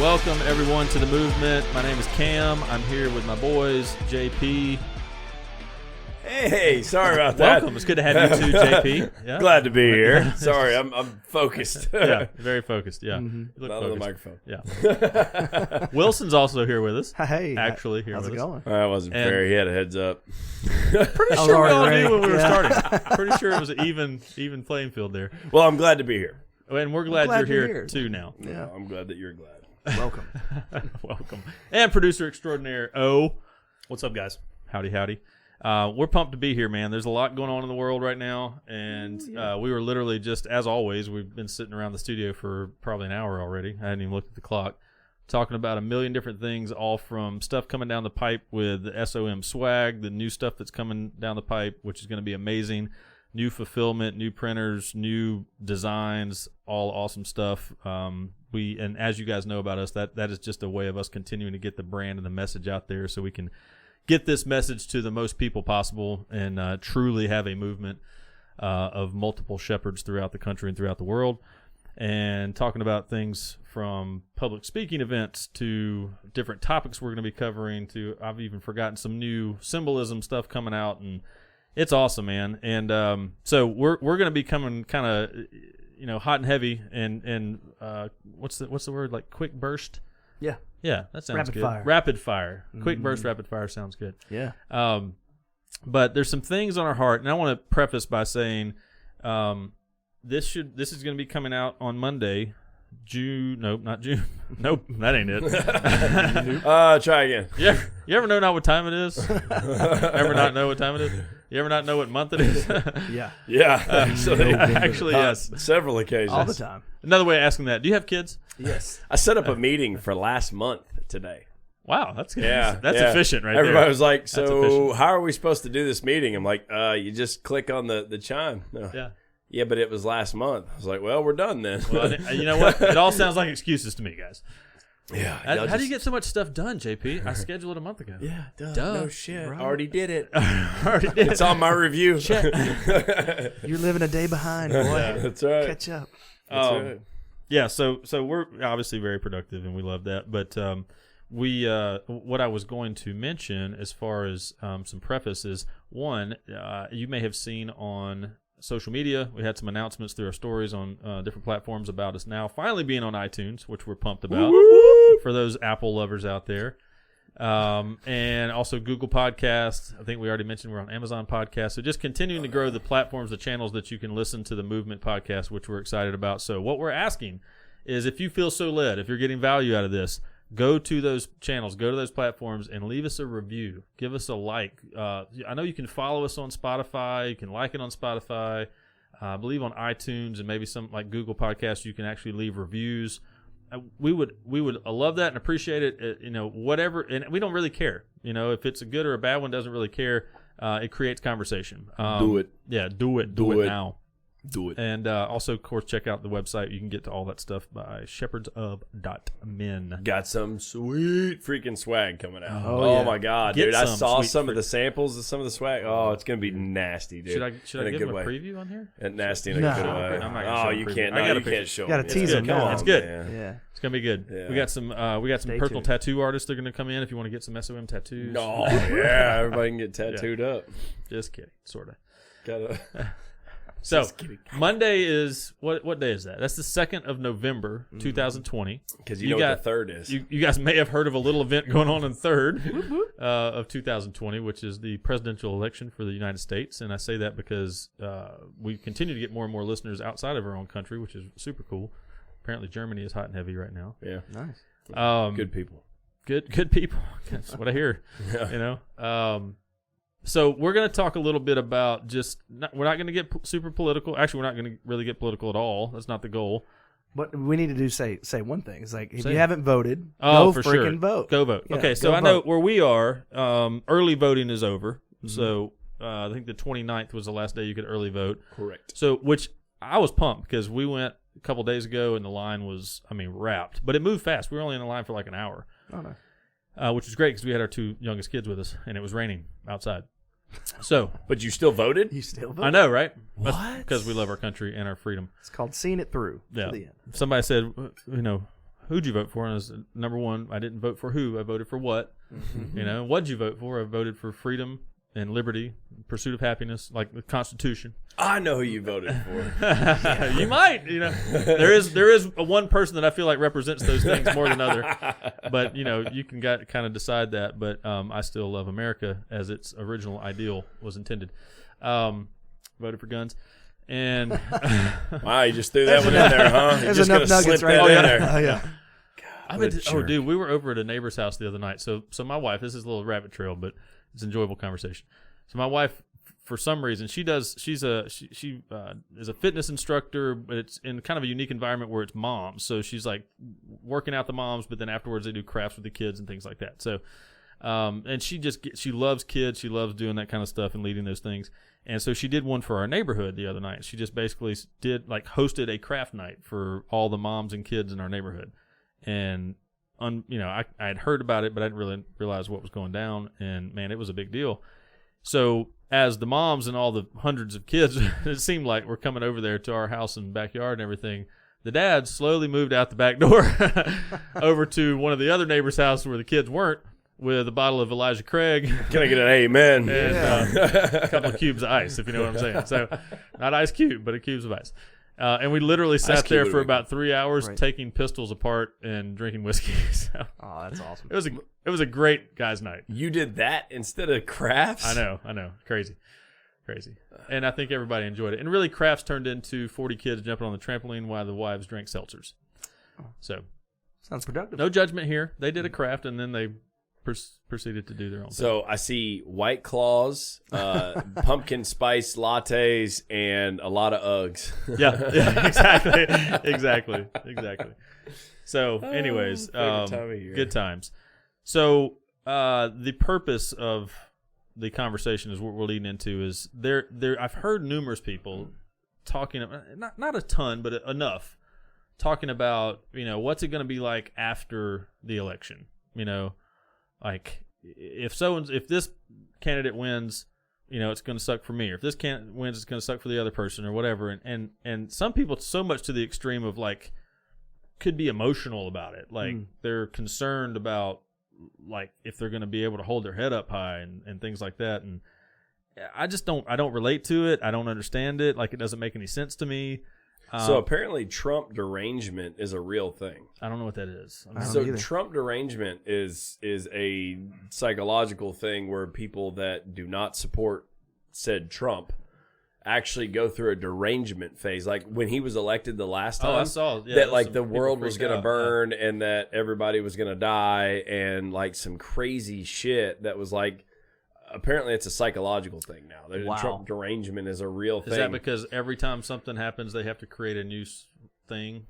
Welcome, everyone, to the movement. My name is Cam. I'm here with my boys, JP. Hey, sorry about that. Welcome. It's good to have you too, JP. Yeah. Glad to be here. Sorry, I'm focused. Yeah, very focused. Yeah. Mm-hmm. Not on the microphone. Yeah. Wilson's also here with us. Hey. Actually here how's with it us. going? That wasn't fair. He had a heads up. Pretty sure we all knew when we were starting. Pretty sure it was an even playing field there. Well, I'm glad to be here. And we're glad you're here too now. Yeah, I'm glad that you're glad. Welcome. Welcome. And producer extraordinaire, O. What's up, guys? Howdy, howdy. We're pumped to be here, man. There's a lot going on in the world right now, and we were literally just, as always, we've been sitting around the studio for probably an hour already. I hadn't even looked at the clock. Talking about a million different things, all from stuff coming down the pipe with the SOM swag, the new stuff that's coming down the pipe, which is going to be amazing, new fulfillment, new printers, new designs, all awesome stuff. And as you guys know about us, that is just a way of us continuing to get the brand and the message out there so we can get this message to the most people possible and truly have a movement of multiple shepherds throughout the country and throughout the world. And talking about things from public speaking events to different topics we're going to be covering to, I've even forgotten some new symbolism stuff coming out, and it's awesome, man. And so we're going to be coming kind of, hot and heavy and what's the word, like quick burst? Yeah. Yeah, that sounds rapid good. Fire. Rapid fire. Quick burst, rapid fire sounds good. Yeah. But there's some things on our heart, and I want to preface by saying this is going to be coming out on Monday. Not June. Nope, that ain't it. Try again. You ever know not what time it is? Ever not know what time it is? You ever not know what month it is? Yeah. Yeah. Actually, yes. Several occasions. All the time. Another way of asking that, do you have kids? Yes. I set up a meeting for last month today. Wow, that's good. Yeah, that's efficient right Everybody there. was like, so how are we supposed to do this meeting? I'm like, you just click on the chime. No. Yeah. Yeah, but it was last month. I was like, well, we're done then. Well, you know what? It all sounds like excuses to me, guys. Yeah. How do you get so much stuff done, JP? I scheduled it a month ago. Yeah, duh. No shit. Right. Already did it. Already did. It's on my review. You're living a day behind, boy. Yeah, that's right. Catch up. That's right. Yeah, so we're obviously very productive, and we love that. But what I was going to mention as far as some preface is, one, you may have seen on social media, we had some announcements through our stories on different platforms about us now finally being on iTunes, which we're pumped about. Woo-hoo! For those Apple lovers out there. And also Google Podcasts. I think we already mentioned we're on Amazon Podcasts. So just continuing to grow the platforms, the channels that you can listen to the Movement Podcast, which we're excited about. So what we're asking is, if you feel so led, if you're getting value out of this, go to those channels, go to those platforms, and leave us a review. Give us a like. I know you can follow us on Spotify. You can like it on Spotify. I believe on iTunes and maybe some like Google Podcasts, you can actually leave reviews. We would love that and appreciate it. Whatever, and we don't really care. If it's a good or a bad one, doesn't really care. It creates conversation. Do it. Yeah, do it. Do it now. Do it. And also, of course, check out the website. You can get to all that stuff by shepherdsof.men. Got some sweet freaking swag coming out. Oh, yeah. My God, Get dude. I some saw sweet some of the samples of some of the swag. Oh, it's going to be nasty, dude. Should I give him a preview on here? Nasty in a No. good way. I'm not gonna show you a can't. preview. I got a You picture. can't show Gotta me. tease It's them good. now. Come It's on, good. man. Yeah. It's gonna be good. Yeah. We got some Stay personal tuned. tattoo artists. They're gonna come in if you want to get some SOM tattoos. No, yeah, everybody can get tattooed up. Just kidding, sort of. Gotta. So Just kidding. Monday is what day is that? That's the 2nd of November, 2020. Because you know what the third is. You guys may have heard of a little event going on 3rd of 2020, which is the presidential election for the United States. And I say that because we continue to get more and more listeners outside of our own country, which is super cool. Apparently Germany is hot and heavy right now. Yeah. Nice. Good people. Good people. That's what I hear. So we're going to talk a little bit about we're not going to get super political. Actually, we're not going to really get political at all. That's not the goal. What we need to do, say one thing. It's like, if Say you it. haven't voted, Oh, go for freaking sure. vote. Go vote. Yeah, okay, so go I know vote. where we are, early voting is over. So I think the 29th was the last day you could early vote. Correct. So, which I was pumped because we went a couple days ago and the line was, wrapped. But it moved fast. We were only in the line for like an hour, Oh, no. which was great because we had our 2 youngest kids with us and it was raining outside. So, But you still voted? You still vote? I know, right? What? Because we love our country and our freedom. It's called seeing it through Yeah. to the end. Somebody said, who'd you vote for? And I was, number one, I didn't vote for who. I voted for what. You know, what'd you vote for? I voted for freedom and liberty, pursuit of happiness, like the Constitution. I know who you voted for. You might, you know, there is a one person that I feel like represents those things more than other, but you know, you can kind of decide that. But I still love America as its original ideal was intended. Voted for guns, and wow, you just threw that one in there, huh? There's enough nuggets right there. Oh yeah. Dude, we were over at a neighbor's house the other night. So my wife, this is a little rabbit trail, but it's an enjoyable conversation. So my wife, for some reason, she is a fitness instructor, but it's in kind of a unique environment where it's moms. So she's like working out the moms, but then afterwards they do crafts with the kids and things like that. So, and she loves kids. She loves doing that kind of stuff and leading those things. And so she did one for our neighborhood the other night. She just basically hosted a craft night for all the moms and kids in our neighborhood. And you know, I had heard about it, but I didn't really realize what was going down. And man, it was a big deal. So as the moms and all the hundreds of kids, it seemed like were coming over there to our house and backyard and everything, the dads slowly moved out the back door over to one of the other neighbors' house where the kids weren't, with a bottle of Elijah Craig. Can I get an amen? And a couple of cubes of ice, if you know what I'm saying. So not Ice Cube, but a cubes of ice. And we literally sat there for about 3 hours taking pistols apart and drinking whiskey. So, oh, that's awesome. It was a great guys' night. You did that instead of crafts? I know. Crazy. And I think everybody enjoyed it. And really, crafts turned into 40 kids jumping on the trampoline while the wives drank seltzers. So sounds productive. No judgment here. They did a craft, and then they proceeded to do their own thing. So I see White Claws, pumpkin spice lattes, and a lot of Uggs. Yeah, exactly. So, anyways, good times. So the purpose of the conversation is what we're leading into is there. I've heard numerous people talking, not a ton, but enough, talking about, you know, what's it going to be like after the election, you know. Like, if this candidate wins, you know, it's going to suck for me. Or if this candidate wins, it's going to suck for the other person or whatever. And some people, so much to the extreme of, like, could be emotional about it. Like, they're concerned about, like, if they're going to be able to hold their head up high and things like that. And I don't relate to it. I don't understand it. Like, it doesn't make any sense to me. So apparently Trump derangement is a real thing. I don't know what that is. So Trump derangement is a psychological thing where people that do not support said Trump actually go through a derangement phase. Like when he was elected the last time, I saw that like the world was going to burn and that everybody was going to die and like some crazy shit that was like, apparently it's a psychological thing now. Trump derangement is a real thing. Is that because every time something happens, they have to create a new thing?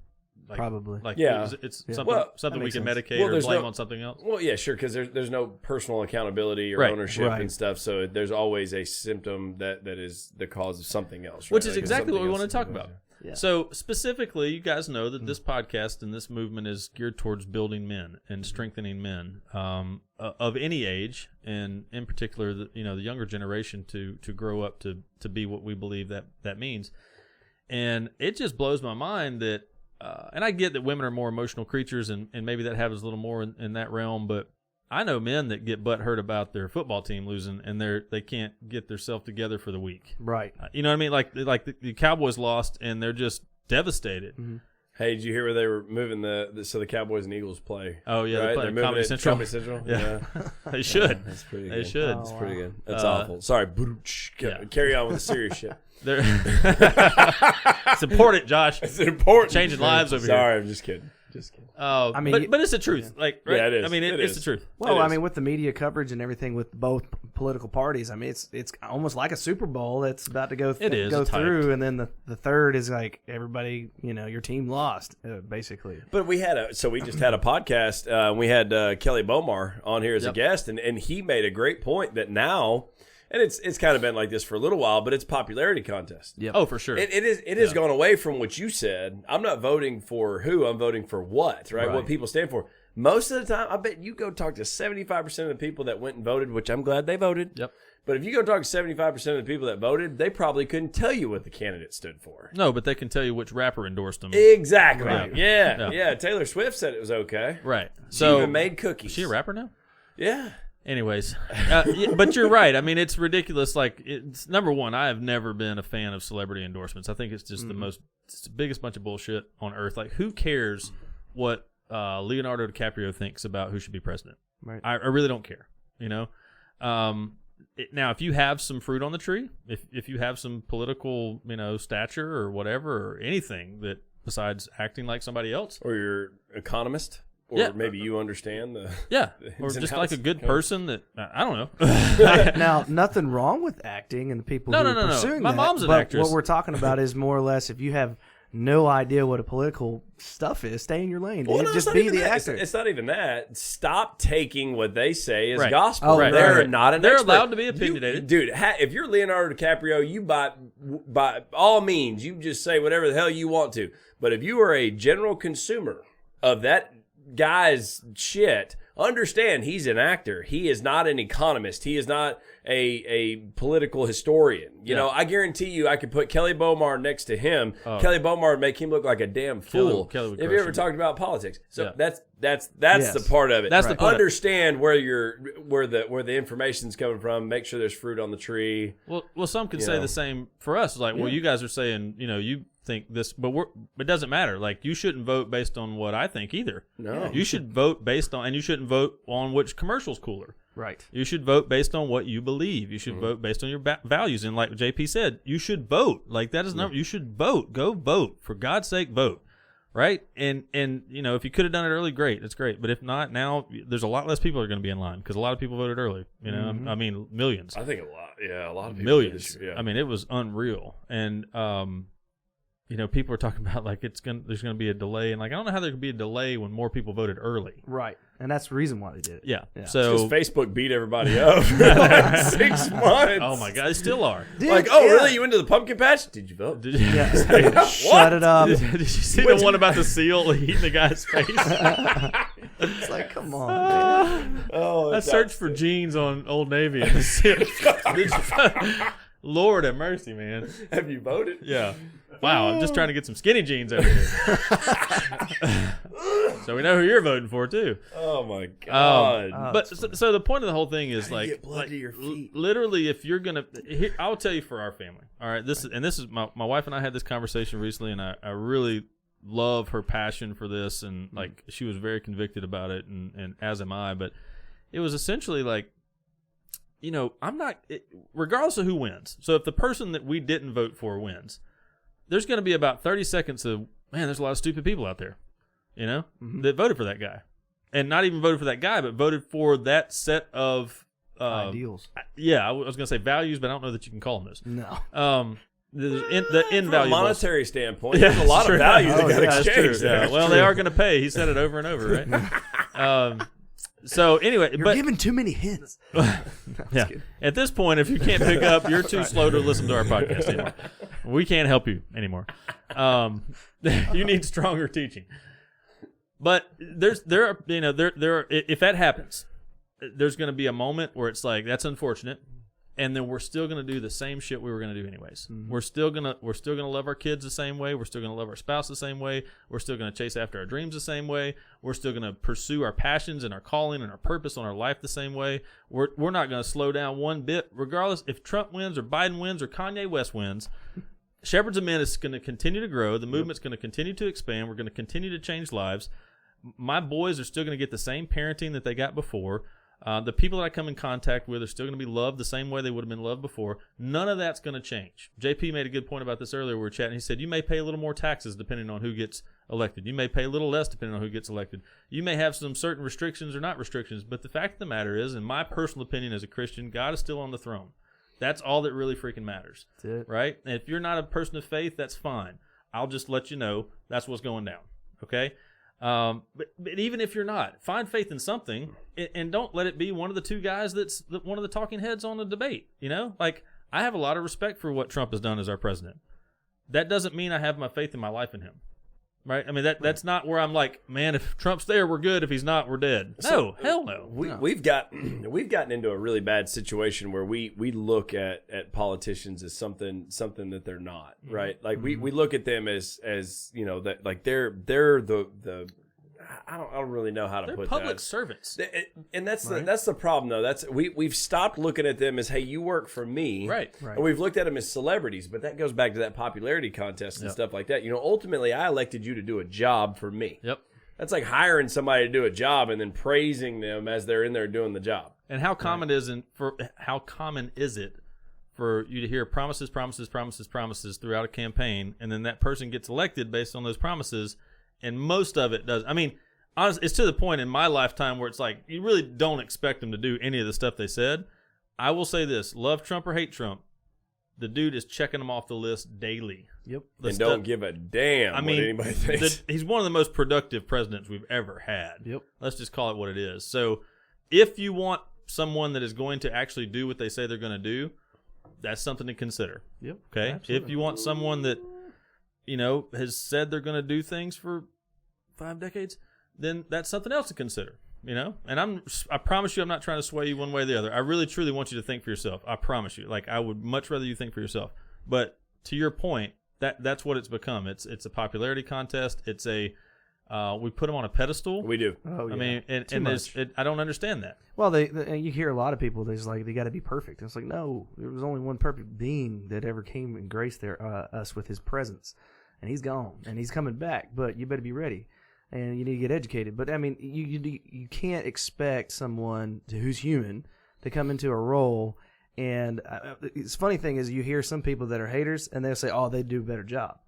Like, probably. Like, yeah. It's something we can medicate or blame on something else? Well, yeah, sure, because there's no personal accountability or ownership and stuff, so there's always a symptom that is the cause of something else. Right? Which is exactly what we want to talk about. Yeah. So specifically, you guys know that this podcast and this movement is geared towards building men and strengthening men of any age, and in particular, the younger generation to grow up to be what we believe that means. And it just blows my mind that, and I get that women are more emotional creatures, and maybe that happens a little more in that realm, but I know men that get butthurt about their football team losing, and they can't get themselves together for the week. Right. You know what I mean? Like the Cowboys lost, and they're just devastated. Mm-hmm. Hey, did you hear where they were moving so the Cowboys and Eagles play? Oh yeah, right? They're Comedy Central. Comedy Central. Yeah. They should. That's pretty good. They should. That's pretty good. That's awful. Sorry. Carry on with the serious shit. It's important, Josh. It's important. Changing lives over here. Sorry, I'm just kidding. I mean, but it's the truth. Like, right? Yeah, it is. I mean, it's the truth. Well, I mean, with the media coverage and everything with both political parties, I mean, it's almost like a Super Bowl that's about to go through, and then the third is like everybody, your team lost, basically. But we just had a podcast. We had Kelly Bomar on here as a guest, and he made a great point that now. And it's kind of been like this for a little while, but it's popularity contest. Yep. Oh, for sure. It has gone away from what you said. I'm not voting for who, I'm voting for what, right? What people stand for. Most of the time, I bet you go talk to 75% of the people that went and voted, which I'm glad they voted. Yep. But if you go talk to 75% of the people that voted, they probably couldn't tell you what the candidate stood for. No, but they can tell you which rapper endorsed them. Exactly. Right. Yeah. Taylor Swift said it was okay. Right. She So even made cookies. is she a rapper now? Yeah. Anyways, but you're right. I mean, it's ridiculous. Like, it's number one, I have never been a fan of celebrity endorsements. I think it's just it's the biggest bunch of bullshit on earth. Like, who cares what Leonardo DiCaprio thinks about who should be president? Right. I really don't care. You know. Now, if you have some fruit on the tree, if you have some political, stature or whatever or anything that besides acting like somebody else, Or you're economist. Or maybe you understand the or ins and just like a outs. good person that I don't know. Now, nothing wrong with acting and the people who are pursuing My that. mom's an but actress. What we're talking about is more or less if you have no idea what a political stuff is, stay in your lane, dude. Well, no, Just it's not be even the that. actor. It's not even that. Stop taking what they say as Right. gospel. Oh, right. They're not an They're expert. allowed to be opinionated. Dude, if you're Leonardo DiCaprio, you by all means, you just say whatever the hell you want to. But if you are a general consumer of that guy's shit, understand he's an actor. He is not an economist. He is not a political historian. You know, I guarantee you I could put Kelly Bomar next to him. Kelly Bomar would make him look like a damn fool. Kelly would if crush you ever him. talked about politics. So Yeah. that's Yes. the part of it. That's the part. Understand where the information's coming from. Make sure there's fruit on the tree. Well, some could say the same for us. Like, well, you guys are saying, you think this, but it doesn't matter. Like, you shouldn't vote based on what I think either. No. You should vote based on, and you shouldn't vote on which commercial's cooler. Right. You should vote based on what you believe. You should vote based on your values. And like JP said, you should vote. Like, that is not, you should vote. Go vote. For God's sake, vote. Right? And if you could have done it early, great. It's great. But if not, now there's a lot less people are going to be in line because a lot of people voted early. I mean, millions. I think a lot of people Millions. Yeah. I mean, it was unreal. And, people are talking about like there's going to be a delay. And like, I don't know how there could be a delay when more people voted early. Right. And that's the reason why they did it. Yeah. Yeah. So, Because Facebook beat everybody up for like 6 months. oh my God, they still are. Dude, Like, really? You went to the pumpkin patch? Did you vote? Did you, Shut it up. did you see the one about the seal eating the guy's face? It's like, come on, man. Oh, I searched for jeans on Old Navy and the seal. Lord have mercy, man. Have you voted? Yeah. Wow, I'm just trying to get some skinny jeans over here. So we know who you're voting for, too. Oh, my God. But so the point of the whole thing is like, get blood to your feet? Literally, if you're gonna, I'll tell you for our family. All right, this is my wife and I had this conversation recently, and I really love her passion for this, and like she was very convicted about it, and as am I. But it was essentially like, I'm not, regardless of who wins. So if the person that we didn't vote for wins, there's going to be about 30 seconds of, man, there's a lot of stupid people out there, that voted for that guy. And not even voted for that guy, but voted for that set of Ideals. Yeah, I was going to say values, but I don't know that you can call them those. No. The From a invaluable. monetary standpoint, there's a lot of value that got That's true. exchanged there. Yeah. Well, they are going to pay. He said it over and over, right? So anyway, You're giving too many hints. yeah. At this point, if you can't pick up, you're too slow to listen to our podcast anymore. We can't help you anymore. You need stronger teaching. But there are if that happens, there's going to be a moment where it's like, that's unfortunate, and then we're still going to do the same shit we were going to do anyways. Mm-hmm. We're still going to love our kids the same way. We're still going to love our spouse the same way. We're still going to chase after our dreams the same way. We're still going to pursue our passions and our calling and our purpose on our life the same way. We're not going to slow down one bit, regardless if Trump wins or Biden wins or Kanye West wins. Shepherds of Men is going to continue to grow. The movement's going to continue to expand. We're going to continue to change lives. My boys are still going to get the same parenting that they got before. The people that I come in contact with are still going to be loved the same way they would have been loved before. None of that's going to change. JP made a good point about this earlier. We were chatting. He said, you may pay a little more taxes depending on who gets elected. You may pay a little less depending on who gets elected. You may have some certain restrictions or not restrictions. But the fact of the matter is, in my personal opinion as a Christian, God is still on the throne. That's all that really freaking matters. That's it. Right? And if you're not a person of faith, that's fine. I'll just let you know that's what's going down. Okay? But even if you're not, find faith in something, and don't let it be one of the two guys that's one of the talking heads on the debate. Like, I have a lot of respect for what Trump has done as our president. That doesn't mean I have my faith in my life in him. Right? I mean, that's not where I'm like, man, if Trump's there, we're good. If he's not, we're dead. No, hell no. We've gotten into a really bad situation where we look at politicians as something that they're not, right? Like we look at them as that, like they're the I don't really know how to put that. They're public servants. And that's the problem though. That's we've stopped looking at them as, hey, you work for me. Right. And we've looked at them as celebrities, but that goes back to that popularity contest and stuff like that. Ultimately I elected you to do a job for me. Yep. That's like hiring somebody to do a job and then praising them as they're in there doing the job. And how common is it for you to hear promises throughout a campaign, and then that person gets elected based on those promises, and most of it does. I mean, honestly, it's to the point in my lifetime where it's like you really don't expect them to do any of the stuff they said. I will say this: love Trump or hate Trump, the dude is checking them off the list daily. Yep. And don't give a damn what anybody thinks. He's one of the most productive presidents we've ever had. Yep. Let's just call it what it is. So if you want someone that is going to actually do what they say they're going to do, that's something to consider. Yep. Okay. Absolutely. If you want someone that, has said they're going to do things for 5 decades, then that's something else to consider. And I promise you, I'm not trying to sway you one way or the other. I really, truly want you to think for yourself. I promise you. Like, I would much rather you think for yourself. But to your point, that's what it's become. It's a popularity contest. It's we put them on a pedestal. We do. Oh, yeah. I mean, and I don't understand that. Well, you hear a lot of people. There's like they got to be perfect. It's like, no, there was only one perfect being that ever came and graced us with his presence, and he's gone, and he's coming back. But you better be ready, and you need to get educated. But I mean, you can't expect someone who's human to come into a role. And it's funny thing is, you hear some people that are haters, and they'll say, "Oh, they do a better job."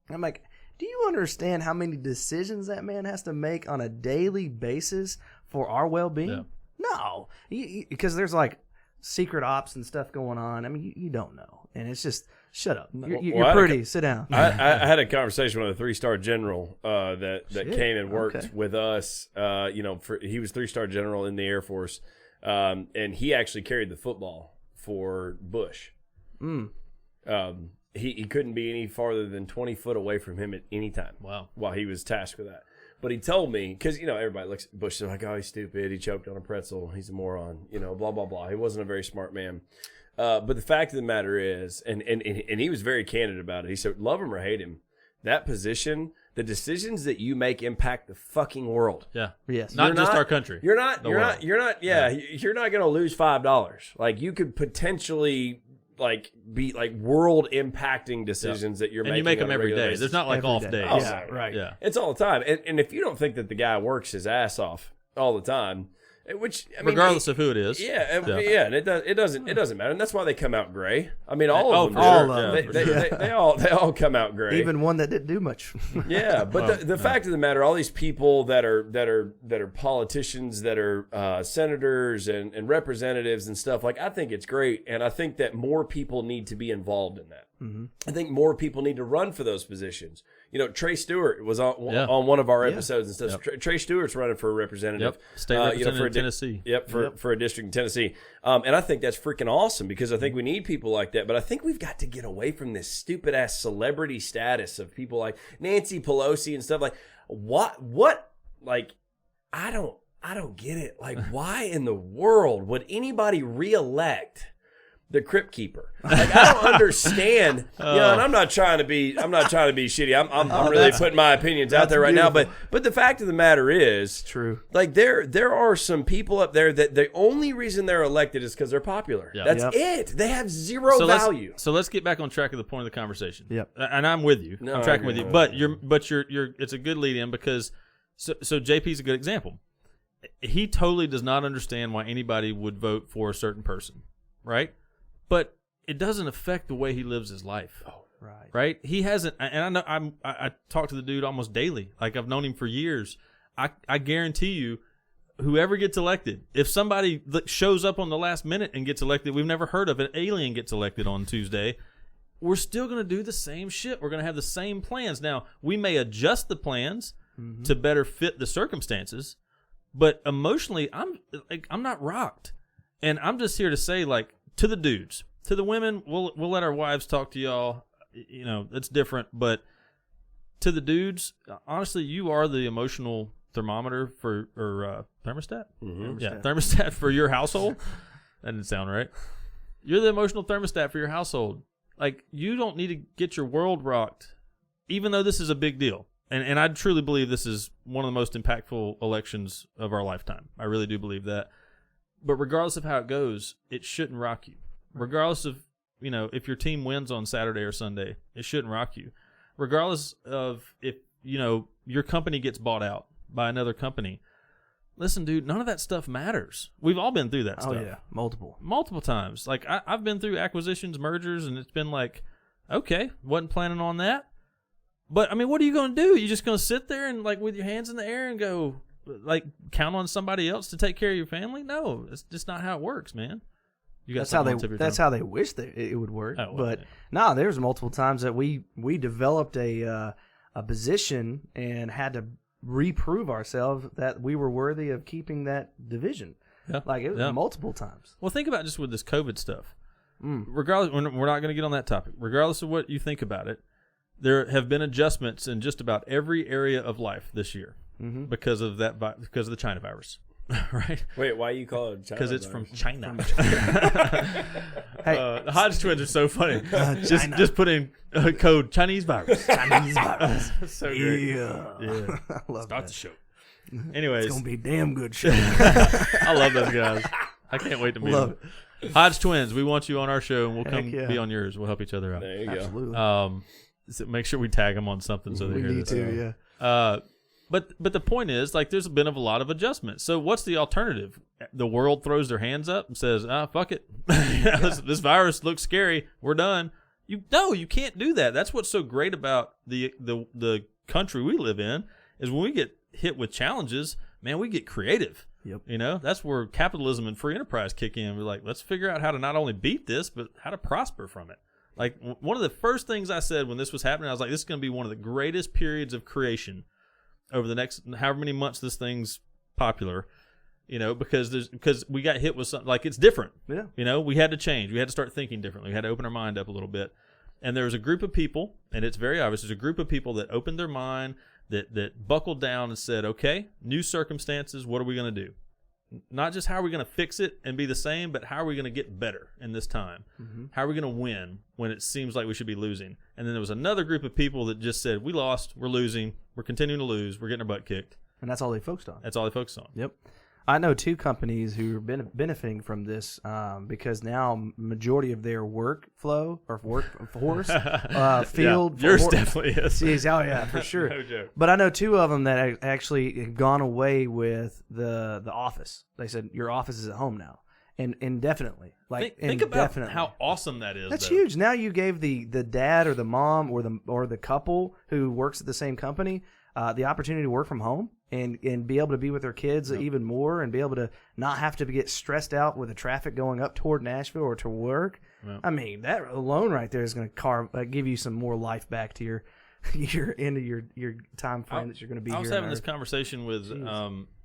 I'm like, do you understand how many decisions that man has to make on a daily basis for our well-being? Yeah. No, because there's like secret ops and stuff going on. I mean, you don't know, and it's just shut up. You're pretty. Sit down. I had a conversation with a 3-star general that came and worked with us. He was 3-star general in the Air Force, and he actually carried the football for Bush. He couldn't be any farther than 20 foot away from him at any time. Wow. While he was tasked with that. But he told me, because, everybody looks at Bush, they're like, oh, he's stupid. He choked on a pretzel. He's a moron. Blah, blah, blah. He wasn't a very smart man. But the fact of the matter is, and he was very candid about it. He said, love him or hate him, that position, the decisions that you make impact the fucking world. Yeah. Yes. Not just our country. You're not going to lose $5. Like, you could potentially be world impacting decisions that you're making. And you make them every day. Basis. There's not like every off day. days. Oh, Yeah, right. Yeah. It's all the time. And if you don't think that the guy works his ass off all the time, which I mean, regardless of who it is. Yeah, and it doesn't matter. And that's why they come out gray. I mean, all of them. All of them. They all come out gray. Even one that didn't do much. Yeah, but the fact of the matter, all these people that are politicians, that are senators and representatives and stuff, like, I think it's great, and I think that more people need to be involved in that. Mm-hmm. I think more people need to run for those positions. Trey Stewart was on one of our episodes and stuff. Yep. Trey Stewart's running for a representative. State representative in Tennessee. For a district in Tennessee. And I think that's freaking awesome, because I think we need people like that. But I think we've got to get away from this stupid ass celebrity status of people like Nancy Pelosi and stuff. Like, what? Like, I don't get it. Like, why in the world would anybody reelect the Crypt Keeper? Like, I don't understand. And I'm not trying to be shitty. I'm really putting my opinions out there right now. But the fact of the matter is, true. Like, there are some people up there that the only reason they're elected is because they're popular. Yep. That's it. They have zero value. So let's get back on track of the point of the conversation. Yep. And I'm with you. No, I'm tracking with you. But you're it's a good lead in, because so JP's a good example. He totally does not understand why anybody would vote for a certain person, right? But it doesn't affect the way he lives his life. Oh, right. Right? He hasn't, and I know I talk to the dude almost daily. Like, I've known him for years. I guarantee you, whoever gets elected, if somebody shows up on the last minute and gets elected, we've never heard of an alien gets elected on Tuesday, we're still going to do the same shit. We're going to have the same plans. Now, we may adjust the plans to better fit the circumstances, but emotionally, I'm not rocked. And I'm just here to say, like, to the dudes, to the women, we'll let our wives talk to y'all. It's different, but to the dudes, honestly, you are the emotional thermometer for or thermostat. Mm-hmm. Yeah, thermostat for your household. That didn't sound right. You're the emotional thermostat for your household. Like, you don't need to get your world rocked, even though this is a big deal. And I truly believe this is one of the most impactful elections of our lifetime. I really do believe that. But regardless of how it goes, it shouldn't rock you. Regardless of, if your team wins on Saturday or Sunday, it shouldn't rock you. Regardless of if, your company gets bought out by another company. Listen, dude, none of that stuff matters. We've all been through that stuff. Oh, yeah. Multiple times. Like, I've been through acquisitions, mergers, and it's been like, okay, wasn't planning on that. But, I mean, what are you going to do? You just going to sit there and, like, with your hands in the air and go, like, count on somebody else to take care of your family? No, it's just not how it works, man. You got that's how they wish that it would work. Oh, well, but yeah. no, there's multiple times that we developed a position and had to reprove ourselves that we were worthy of keeping that division. Yeah. Like, it was multiple times. Well, think about just with this COVID stuff. Regardless, we're not going to get on that topic. Regardless of what you think about it, there have been adjustments in just about every area of life this year because of the China virus, right? Wait, why you call it China? Because it's virus? from China. Hey, The Hodge twins are so funny. Just put in code Chinese virus. Chinese virus. So great. Yeah. I love Start that. the show. Anyways, It's going to be a damn good show. I love those guys. I can't wait to meet Love them. Hodge twins, we want you on our show, and we'll come yeah. be on yours. We'll help each other out. There you Absolutely. So make sure we tag them on something so they we hear need this. to, yeah. But the point is, like, there's been a lot of adjustments. So what's the alternative? The world throws their hands up and says, fuck it. This virus looks scary. We're done. You can't do that. That's what's so great about the country we live in, is when we get hit with challenges, man, we get creative. Yep. That's where capitalism and free enterprise kick in. We're like, let's figure out how to not only beat this, but how to prosper from it. Like, one of the first things I said when this was happening, I was like, this is going to be one of the greatest periods of creation over the next however many months this thing's popular, because we got hit with something, like, it's different. Yeah. We had to change. We had to start thinking differently. We had to open our mind up a little bit. And there was a group of people, and it's very obvious, there's a group of people that opened their mind, that buckled down and said, okay, new circumstances, what are we going to do? Not just how are we going to fix it and be the same, but how are we going to get better in this time? How are we going to win when it seems like we should be losing? And then there was another group of people that just said, we lost, we're losing, we're continuing to lose, we're getting our butt kicked. And that's all they focused on. That's all they focused on. Yep. I know two companies who are benefiting from this because now majority of their workflow or workforce field. Yeah, yours definitely is. Oh yeah, for sure. No joke. But I know two of them that actually have gone away with the office. They said your office is at home now, and indefinitely. Like, think about how awesome that is. That's though. huge. Now you gave the dad or the mom or the couple who works at the same company the opportunity to work from home and be able to be with their kids even more and be able to not have to get stressed out with the traffic going up toward Nashville or to work. Yep. I mean, that alone right there is going to give you some more life back to your end of your time frame that you're going to be here. I was having this conversation with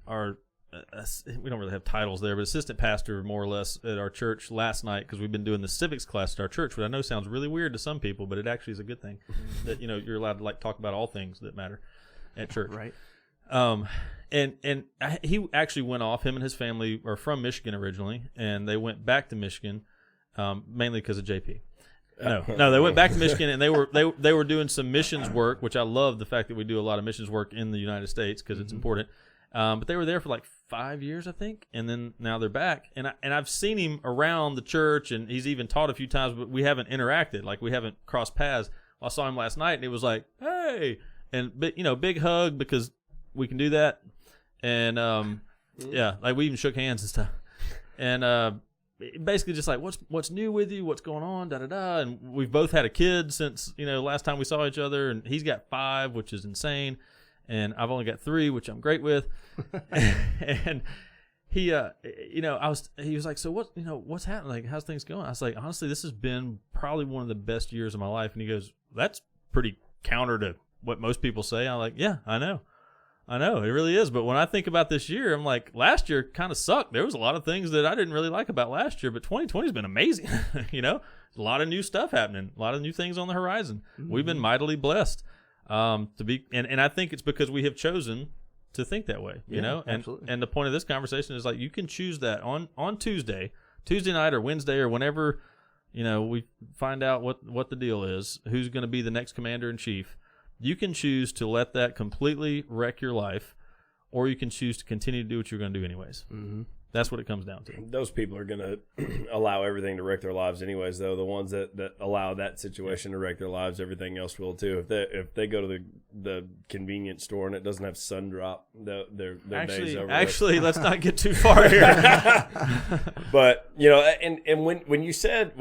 our we don't really have titles there, but assistant pastor more or less at our church last night, because we've been doing the civics class at our church, which I know sounds really weird to some people, but it actually is a good thing that you're allowed to talk about all things that matter at church. Right. He actually went off. Him and his family are from Michigan originally, and they went back to Michigan mainly because of JP. No, they went back to Michigan, and they were doing some missions work, which I love the fact that we do a lot of missions work in the United States because it's important. But they were there for like 5 years, I think, and then now they're back. And I've seen him around the church, and he's even taught a few times, but we haven't interacted, like we haven't crossed paths. I saw him last night, and it was like, hey, and big hug because we can do that, and like we even shook hands and stuff, and basically just like, what's new with you, what's going on, and we've both had a kid since last time we saw each other, and he's got 5, which is insane, and I've only got 3, which I'm great with, and he he was like, so what's happening, like how's things going? I was like, honestly, this has been probably one of the best years of my life, and he goes, that's pretty counter to what most people say. I'm like, yeah, I know, it really is. But when I think about this year, I'm like, last year kind of sucked. There was a lot of things that I didn't really like about last year, but 2020 has been amazing. A lot of new stuff happening, a lot of new things on the horizon. We've been mightily blessed. To be and I think it's because we have chosen to think that way, you know. And absolutely. and the point of this conversation is like you can choose that on Tuesday night or Wednesday or whenever, you know, we find out what the deal is, who's going to be the next commander in chief. You can choose to let that completely wreck your life, or you can choose to continue to do what you're going to do anyways. Mm-hmm. That's what it comes down to. Those people are going to allow everything to wreck their lives anyways, though. The ones that allow that situation to wreck their lives, everything else will too. If they go to the convenience store and it doesn't have sun drop, their day's over. Actually, let's not get too far here. But, you know, and when you said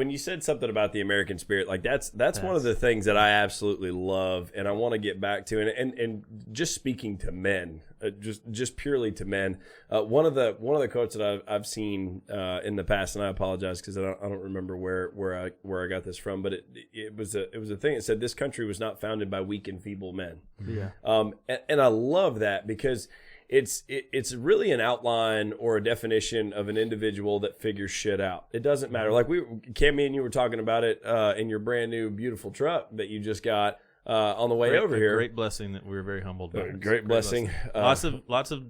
something about the American spirit, like that's one of the things that I absolutely love and I want to get back to. And just speaking to men, just purely to men, one of the quotes that I've seen in the past, and I apologize because I don't remember where I got this from, but it was a thing that said this country was not founded by weak and feeble men. Yeah. And I love that because it's really an outline or a definition of an individual that figures shit out. It doesn't matter. Like Cammy and you were talking about it in your brand new beautiful truck that you just got. On the way over here. Great blessing that we were very humbled by. Great blessing. Lots of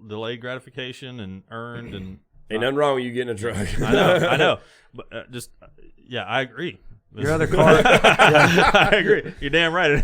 delayed gratification and earned and. Ain't nothing wrong with you getting a truck. I know. But I agree. Your other car. I agree. You're damn right.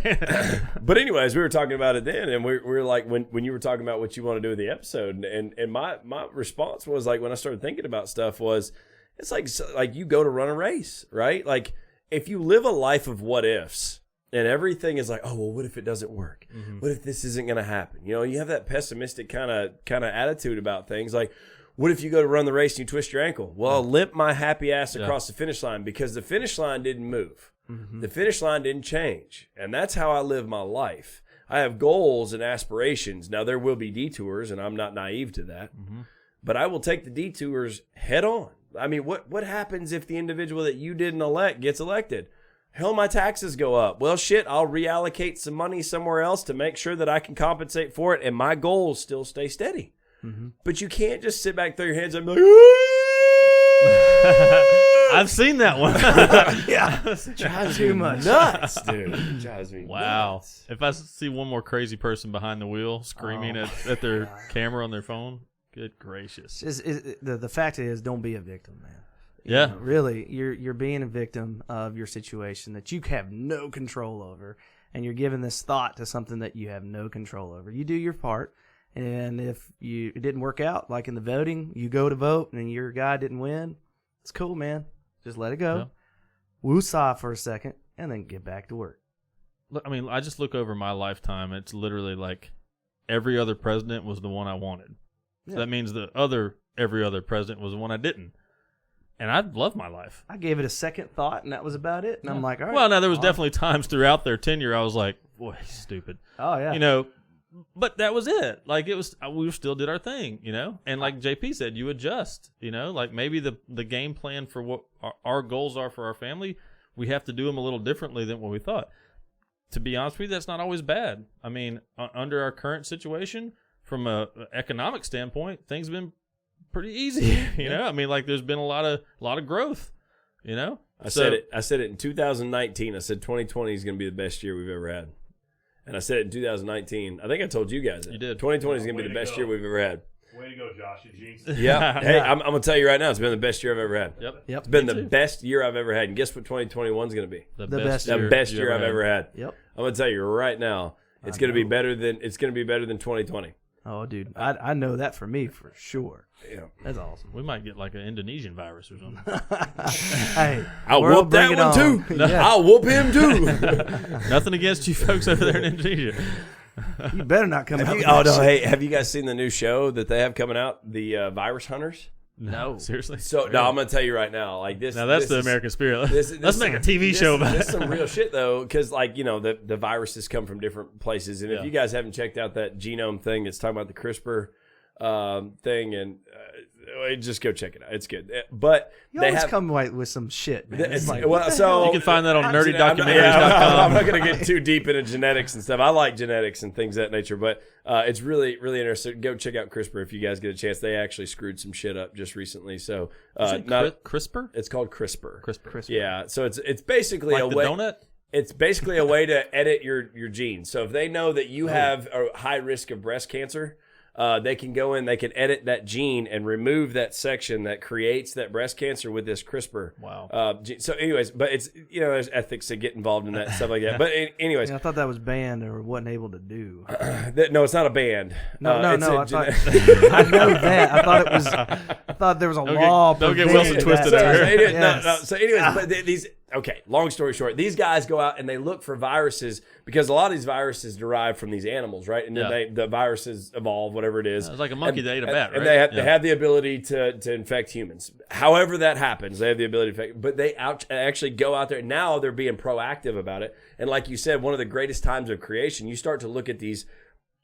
But anyways, we were talking about it then, and we were like, when you were talking about what you want to do with the episode, and my response was like, when I started thinking about stuff was, it's like you go to run a race, right? Like if you live a life of what ifs. And everything is like, oh, well, what if it doesn't work? Mm-hmm. What if this isn't going to happen? You know, you have that pessimistic kind of attitude about things. Like, what if you go to run the race and you twist your ankle? Well, I'll limp my happy ass across the finish line because the finish line didn't move. Mm-hmm. The finish line didn't change. And that's how I live my life. I have goals and aspirations. Now, there will be detours, and I'm not naive to that. Mm-hmm. But I will take the detours head on. I mean, what happens if the individual that you didn't elect gets elected? Hell, my taxes go up. Well, shit, I'll reallocate some money somewhere else to make sure that I can compensate for it, and my goals still stay steady. Mm-hmm. But you can't just sit back, throw your hands up, and be like, I've seen that one. Yeah, drives me nuts, dude. Drives me nuts. If I see one more crazy person behind the wheel screaming at their camera on their phone, good gracious. The fact is, don't be a victim, man. You know, really, you're being a victim of your situation that you have no control over, and you're giving this thought to something that you have no control over. You do your part, and if it didn't work out, like in the voting, you go to vote and your guy didn't win, it's cool, man. Just let it go. Yeah. Woo-saw for a second, and then get back to work. Look, I mean, I just look over my lifetime. It's literally like every other president was the one I wanted. So that means every other president was the one I didn't. And I love my life. I gave it a second thought, and that was about it. And I'm like, all right. Well, now there was definitely times throughout their tenure I was like, boy, he's stupid. Oh, yeah. You know, but that was it. Like, we still did our thing, you know? And like JP said, you adjust, you know? Like, maybe the game plan for what our goals are for our family, we have to do them a little differently than what we thought. To be honest with you, that's not always bad. I mean, under our current situation, from an economic standpoint, things have been pretty easy, you know. I mean, like there's been a lot of growth, you know. I said it in 2019. I said 2020 is going to be the best year we've ever had, and I said it in 2019. I think I told you guys that. You did. 2020 is going to be the best year we've ever had. Way to go, Josh! You jinxed it. Yeah. Hey, I'm going to tell you right now, it's been the best year I've ever had. Yep. It's been the best year I've ever had. And guess what 2021 is going to be? The best year I've ever had. Yep. I'm going to tell you right now, it's going to be better than 2020. Oh, dude, I know that for me for sure. Yeah, that's awesome. We might get like an Indonesian virus or something. Hey, I'll whoop that one too. Yeah. I'll whoop him too. Nothing against you folks over there in Indonesia. You better not come out. Oh no! Hey, have you guys seen the new show that they have coming out? The Virus Hunters. No, seriously. So no, I'm gonna tell you right now. Like this. Now that's the American spirit. Let's make a TV show about it. This is some real shit though, because like you know the viruses come from different places, and if you guys haven't checked out that genome thing that's talking about the CRISPR thing, and just go check it out. It's good. But you always come with some shit, man. It's like, so you can find that on nerdydocumentaries.com. I'm not going to get too deep into genetics and stuff. I like genetics and things of that nature, but it's really, really interesting. Go check out CRISPR if you guys get a chance. They actually screwed some shit up just recently. So CRISPR? It's called CRISPR. CRISPR. Yeah. So it's basically like a the way. donut? It's basically a way to edit your genes. So if they know that you have a high risk of breast cancer, they can go in, they can edit that gene and remove that section that creates that breast cancer with this CRISPR. Wow. So anyways, but it's, there's ethics to get involved in that and stuff like that. But anyways. Yeah, I thought that was banned or wasn't able to do. No, it's not a band. No, I know that. I thought there was a law. Don't get Wilson twisted over here. So anyways, but these, okay, long story short, these guys go out and they look for viruses because a lot of these viruses derive from these animals, right? And then the viruses evolve, whatever it is. It's like a monkey that ate a bat, right? And they have the ability to infect humans. However that happens, they have the ability to infect. But they actually go out there. Now they're being proactive about it. And like you said, one of the greatest times of creation, you start to look at these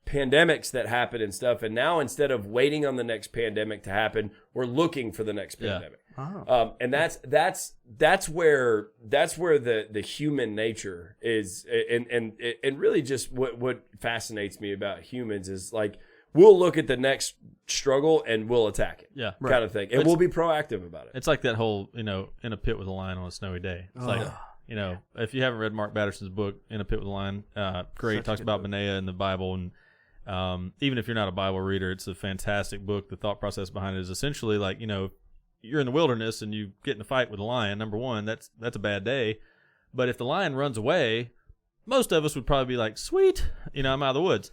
pandemics that happen and stuff. And now instead of waiting on the next pandemic to happen, we're looking for the next pandemic. Oh. And that's where the human nature is, and really just what fascinates me about humans is like we'll look at the next struggle and we'll attack it, kind of thing, and we'll be proactive about it. It's like that whole in a pit with a lion on a snowy day. It's like if you haven't read Mark Batterson's book In a Pit with a Lion, great. It talks about Benaiah in the Bible, and even if you're not a Bible reader, it's a fantastic book. The thought process behind it is essentially like you're in the wilderness and you get in a fight with a lion. Number one, that's a bad day. But if the lion runs away, most of us would probably be like, sweet, I'm out of the woods.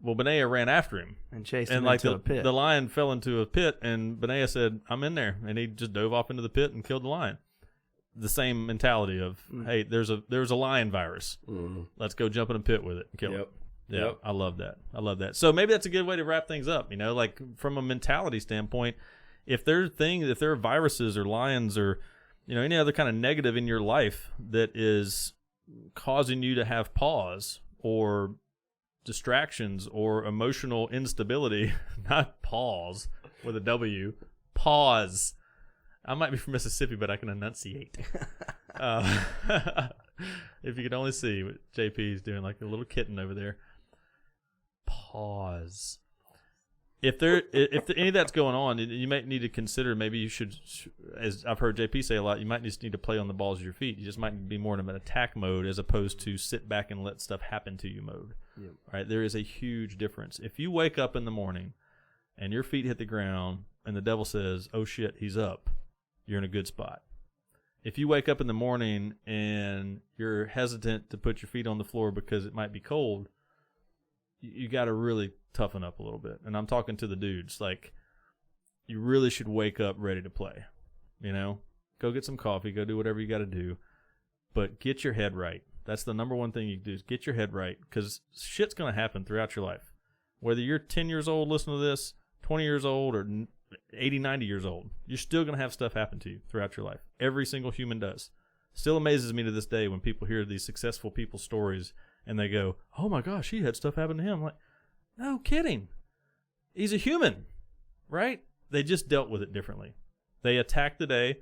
Well, Benaiah ran after him and chased him into a pit. The lion fell into a pit, and Benaiah said, I'm in there. And he just dove off into the pit and killed the lion. The same mentality of, hey, there's a lion virus. Mm-hmm. Let's go jump in a pit with it and kill it. Yeah, yep. I love that. So maybe that's a good way to wrap things up. Like from a mentality standpoint, if there are viruses or lions or any other kind of negative in your life that is causing you to have pause or distractions or emotional instability, not pause with a W, pause. I might be from Mississippi, but I can enunciate. If you could only see what JP is doing, like a little kitten over there. Pause. If any of that's going on, you might need to consider maybe you should, as I've heard JP say a lot, you might just need to play on the balls of your feet. You just might be more in an attack mode as opposed to sit back and let stuff happen to you mode. Yep. Right? There is a huge difference. If you wake up in the morning and your feet hit the ground and the devil says, oh shit, he's up, you're in a good spot. If you wake up in the morning and you're hesitant to put your feet on the floor because it might be cold, you got to really toughen up a little bit. And I'm talking to the dudes. Like, you really should wake up ready to play. Go get some coffee. Go do whatever you got to do. But get your head right. That's the number one thing you can do is get your head right, because shit's going to happen throughout your life. Whether you're 10 years old listening to this, 20 years old, or 80, 90 years old, you're still going to have stuff happen to you throughout your life. Every single human does. Still amazes me to this day when people hear these successful people's stories and they go, oh my gosh, he had stuff happen to him. I'm like, no kidding. He's a human, right? They just dealt with it differently. They attacked the day.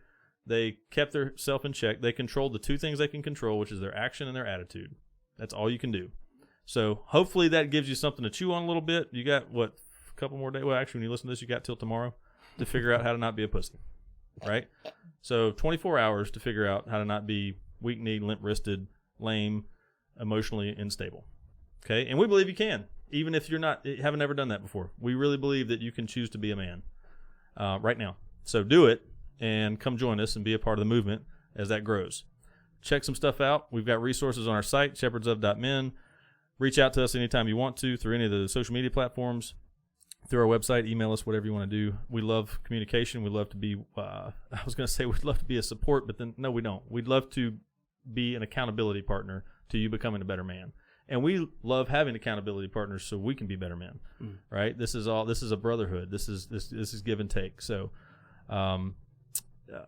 They kept their self in check. They controlled the two things they can control, which is their action and their attitude. That's all you can do. So hopefully that gives you something to chew on a little bit. You got, a couple more days? Well, actually, when you listen to this, you got till tomorrow to figure out how to not be a pussy, right? So 24 hours to figure out how to not be weak-kneed, limp-wristed, lame, emotionally unstable. Okay? And we believe you can, even if haven't ever done that before. We really believe that you can choose to be a man right now. So do it and come join us and be a part of the movement as that grows. Check some stuff out. We've got resources on our site, shepherdsof.men. Reach out to us anytime you want to through any of the social media platforms, through our website, email us, whatever you want to do. We love communication. We love to be, I was going to say we'd love to be a support, but then no, we don't. We'd love to be an accountability partner to you becoming a better man. And we love having accountability partners so we can be better men, right? This is a brotherhood. This is give and take. So,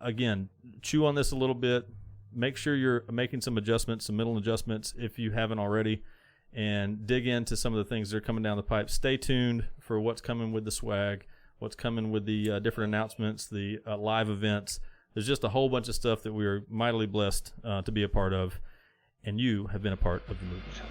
again, chew on this a little bit. Make sure you're making some adjustments, some mental adjustments if you haven't already, and dig into some of the things that are coming down the pipe. Stay tuned for what's coming with the swag, what's coming with the different announcements, the live events. There's just a whole bunch of stuff that we are mightily blessed to be a part of, and you have been a part of the movement.